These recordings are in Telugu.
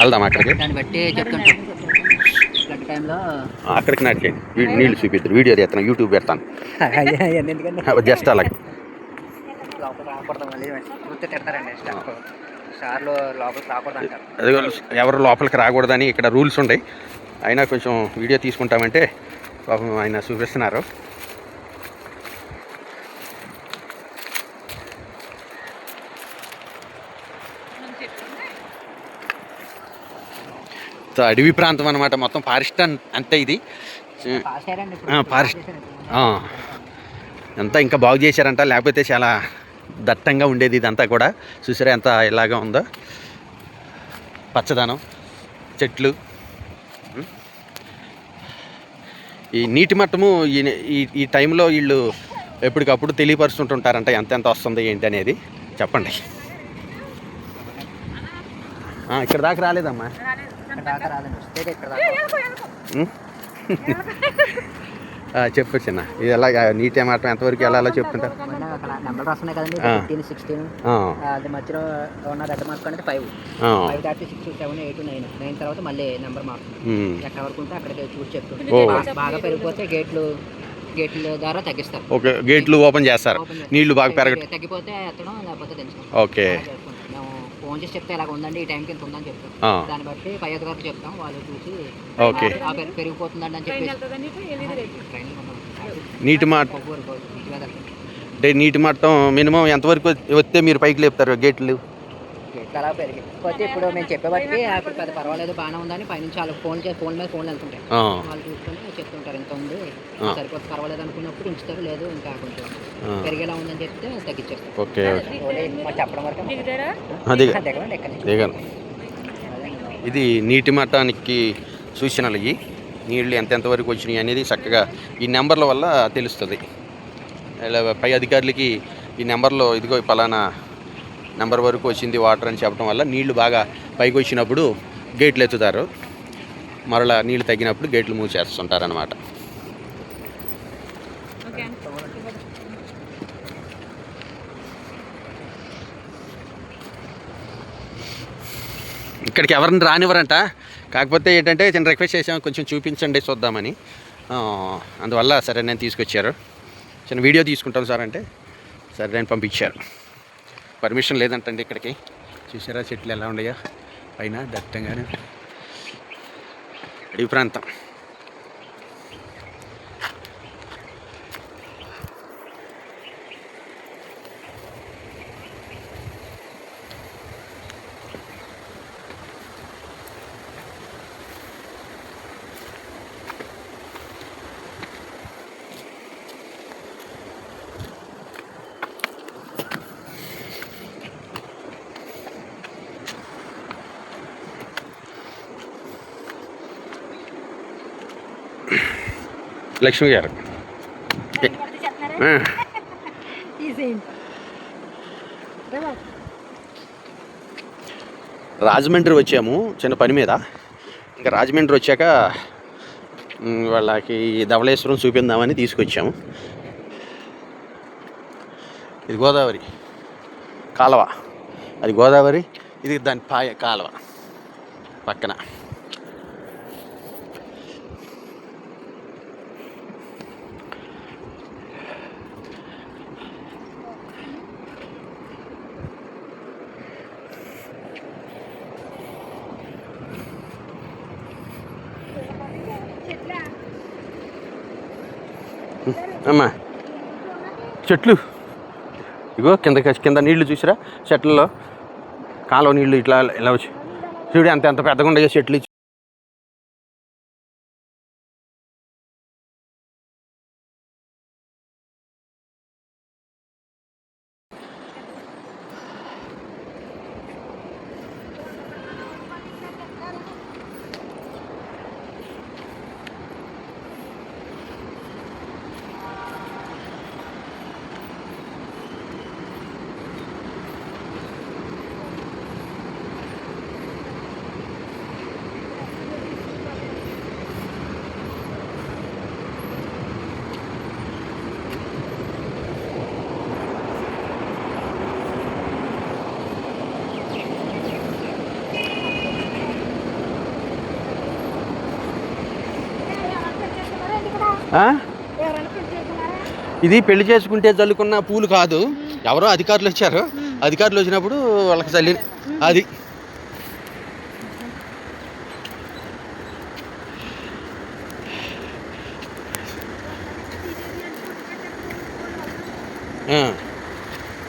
వెళ్దాం అక్కడికి. దాన్ని బట్టి చెప్తుంటాం గంట టైంలో అక్కడికి నాటికే నీళ్ళు చూపిద్దరు, వీడియో చేస్తాను, యూట్యూబ్ పెడతాను జస్ట్ అలాగే. లోపల రాకూడదు, మళ్ళీ పూర్తి తిడతారండి సార్లు లోపలికి రాకూడదు అంటారు. అదే ఎవరు లోపలికి రాకూడదని ఇక్కడ రూల్స్ ఉన్నాయి. అయినా కొంచెం వీడియో తీసుకుంటామంటే పాపం ఆయన చూపిస్తున్నారు. అడవి ప్రాంతం అనమాట, మొత్తం ఫారెస్ట్ అంతే ఇది. ఫారెస్ట్ అంతా ఇంకా బాగు చేశారంట, లేకపోతే చాలా దట్టంగా ఉండేది ఇదంతా కూడా. చూసారా ఎంత ఇలాగా ఉందో, పచ్చదనం, చెట్లు. ఈ నీటి మట్టము ఈ టైంలో వీళ్ళు ఎప్పటికప్పుడు తెలియపరుస్తుంటుంటారంట ఎంత వస్తుంది ఏంటి అనేది. చెప్పండి. ఇక్కడ దాకా రాలేదమ్మా. చెప్పు చిన్న, ఇది ఎలా నీటి మాటం ఎంతవరకు వెళ్ళాలో చెప్తుంటారు. నెంబర్ వస్తున్నాయి కదండి, 15, 16 అది మధ్యలో ఉన్న రెడ్ మార్క్ అనేది 5 దాటి 6, 7, 8, 9 తర్వాత మళ్ళీ నెంబర్ మార్క్ ఎక్కడ వరకు ఉంటే అక్కడికి చూసి చెప్తుంటారు. బాగా పెరిగిపోతే గేట్ల ద్వారా తగ్గిస్తారు. ఓకే, గేట్లు ఓపెన్ చేస్తారు, నీళ్లు బాగా తగ్గిపోతే ఎత్తడం, లేకపోతే దించడం. ఓకే, మేము ఫోన్ చేసి చెప్తే ఇలాగ ఉందండి, ఈ టైంకి ఇంత ఉందని చెప్తాం. దాన్ని బట్టి పై అధికారులు చెప్తాం, వాళ్ళు చూసి ఓకే పెరిగిపోతుందండి అని చెప్పేసి నీటి మట్టం అంటే నీటి మట్టం మినిమం ఎంతవరకు వస్తే మీరు పైకి లేపుతారు గేట్లు? అలా పెరిగిపోతే ఇప్పుడు మేము చెప్పేబట్టి అప్పుడు పెద్ద పర్వాలేదు, బాగానే ఉందని పైనుంచి వాళ్ళు ఫోన్ మీద ఫోన్లు వెళ్తుంటాయి, వాళ్ళు చూసుకొని చెప్తుంటారు ఇంత ఉంది, సరిపోతే పర్వాలేదు అనుకున్నప్పుడు ఉంచుతారు, లేదు ఇంకా కొంచెం పెరిగేలా ఉందని చెప్తే తగ్గించేస్తారు. ఓకే, చెప్పడం వరకు దిగను. ఇది నీటి మట్టానికి సూచనలు. ఇవి నీళ్ళు ఎంతవరకు వచ్చినాయి అనేది చక్కగా ఈ నెంబర్ల వల్ల తెలుస్తుంది. ఇలా పై అధికారులకి ఈ నెంబర్లో ఇదిగో పలానా నెంబర్ వరకు వచ్చింది వాటర్ అని చెప్పడం వల్ల నీళ్లు బాగా పైకి వచ్చినప్పుడు గేట్లు ఎత్తుతారు, మరలా నీళ్ళు తగ్గినప్పుడు గేట్లు మూసేస్తుంటారు అన్నమాట. ఇక్కడికి ఎవరిని రానివ్వరంట, కాకపోతే ఏంటంటే చిన్న రిక్వెస్ట్ చేసాము, కొంచెం చూపించండి చూద్దామని. అందువల్ల సరే నేను తీసుకొచ్చారు, చిన్న వీడియో తీసుకుంటాను సార్ అంటే సరే నేను పంపించారు. పర్మిషన్ లేదంటండి ఇక్కడికి. చూసారా చెట్లు ఎలా ఉన్నాయో పైన దట్టంగానే, అడవి ప్రాంతం. లక్ష్మి గారు రాజమండ్రి వచ్చాము చిన్న పని మీద. ఇంకా రాజమండ్రి వచ్చాక వాళ్ళకి ధవళేశ్వరం చూపిందామని తీసుకొచ్చాము. ఇది గోదావరి కాలువ, అది గోదావరి, ఇది దాని కాలువ పక్కన. అమ్మా చెట్లు ఇగో కింద నీళ్లు చూసిరా, చెట్లలో కాలువ నీళ్లు ఇట్లా ఇలా వచ్చి చూడు ఎంత పెద్దగా ఉండయో చెట్లు. ఆ? ఇది పెళ్లి చేసుకుంటే చల్లుకున్న పూలు కాదు, ఎవరో అధికారులు వచ్చారు, అధికారులు వచ్చినప్పుడు వాళ్ళకి చల్లి అది.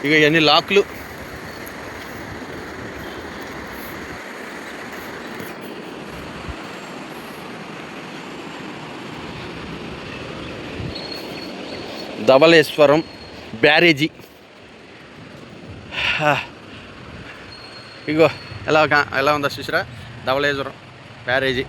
ఇక ఇవన్నీ లాక్లు. ధవళేశ్వరం బ్యారేజీ. ఇగో ఎలా ఉందా చూసిరా, ధవళేశ్వరం బ్యారేజీ.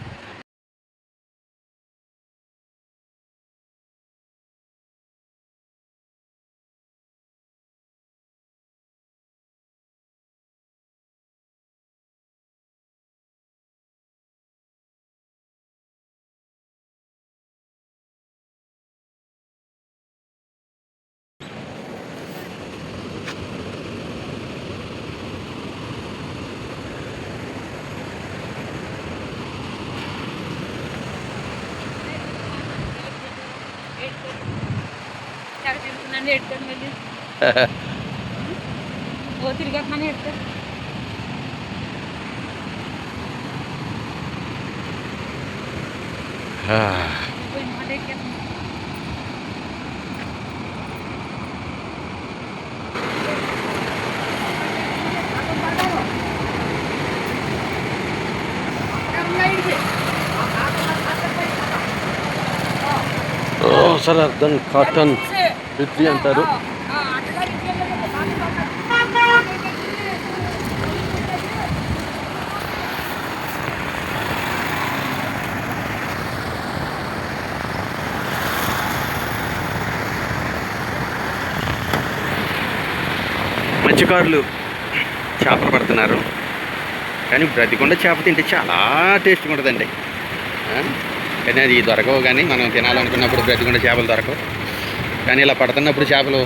సరే అర్థం కాటన్ విత్తి అంటారు. మత్స్యకారులు చేపలు పడుతున్నారు, కానీ బ్రతికొండ చేప తింటే చాలా టేస్ట్గా ఉంటుందండి. కానీ అది దొరకవు, కానీ మనం తినాలనుకున్నప్పుడు బ్రతికొండ చేపలు దొరకవు. కానీ ఇలా పడుతున్నప్పుడు చేపలు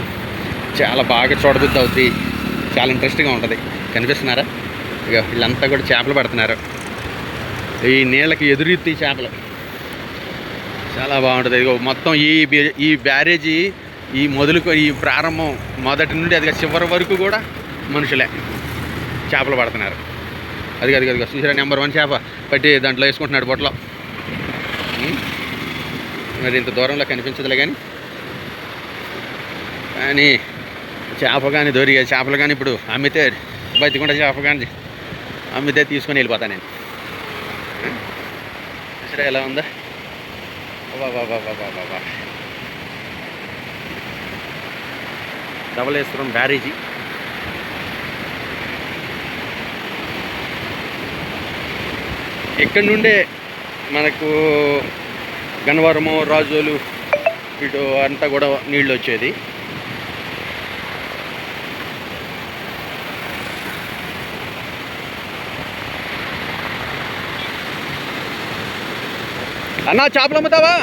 చాలా బాగా చూడబుద్ధి అవుతుంది, చాలా ఇంట్రెస్ట్గా ఉంటుంది. కనిపిస్తున్నారా, ఇక వీళ్ళంతా కూడా చేపలు పడుతున్నారు. ఈ నీళ్ళకి ఎదురెత్తి చేపలు చాలా బాగుంటుంది. ఇక మొత్తం ఈ బ్యారేజీ ఈ ప్రారంభం మొదటి నుండి అది చివరి వరకు కూడా మనుషులే చేపలు పడుతున్నారు. అది చూసారా, నెంబర్ 1 చేప పట్టి దాంట్లో వేసుకుంటున్నాడు బొట్టలో. మరి ఇంత దూరంలో కనిపించదులే, కానీ చేప కానీ దొరికే చేపలు కానీ ఇప్పుడు అమ్మితే, బతికుండా చేప కానీ అమ్మితే తీసుకొని వెళ్ళిపోతాను నేను. సరే, ఎలా ఉందా, బాబా ధవళేశ్వరం బ్యారేజీ. ఇక్కడి నుండే మనకు గన్నవరము, రాజోలు ఇటు అంతా కూడా నీళ్ళు వచ్చేది. అన్నా చేపలు అమ్ముతావా?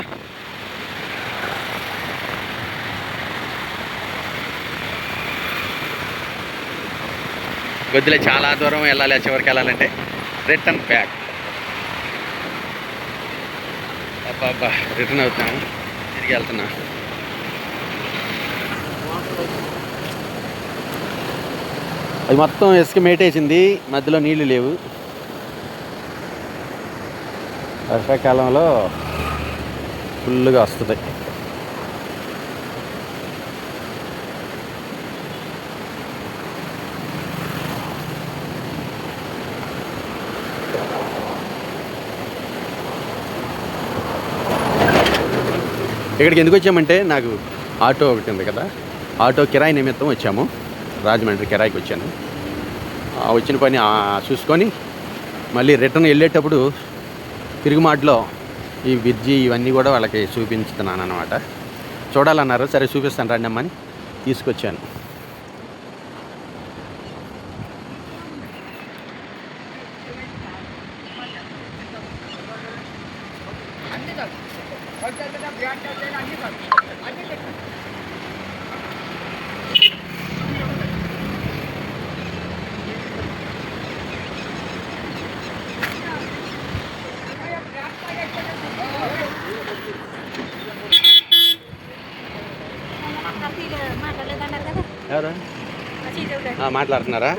కొద్దిలే, చాలా దూరం వెళ్ళాలి, చివరికి వెళ్ళాలంటే. Return back. అబ్బా రిటర్న్ అవుతున్నాము, తిరిగి వెళ్తున్నా. అది మొత్తం ఇసుక మేటేసింది, మధ్యలో నీళ్లు లేవు. వర్షాకాలంలో ఫుల్గా వస్తుంది. ఇక్కడికి ఎందుకు వచ్చామంటే, నాకు ఆటో ఒకటి ఉంది కదా, ఆటో కిరాయి నిమిత్తం వచ్చాము. రాజమండ్రి కిరాయికి వచ్చాను. వచ్చిన పని చూసుకొని మళ్ళీ రిటర్న్ వెళ్ళేటప్పుడు తిరుగుమాటలో ఈ బ్రిడ్జి ఇవన్నీ కూడా వాళ్ళకి చూపించుతున్నాను అన్నమాట. చూడాలన్నారు, సరే చూపిస్తాను రండి అమ్మని తీసుకొచ్చాను. ఎవరు మాట్లాడుతున్నారా?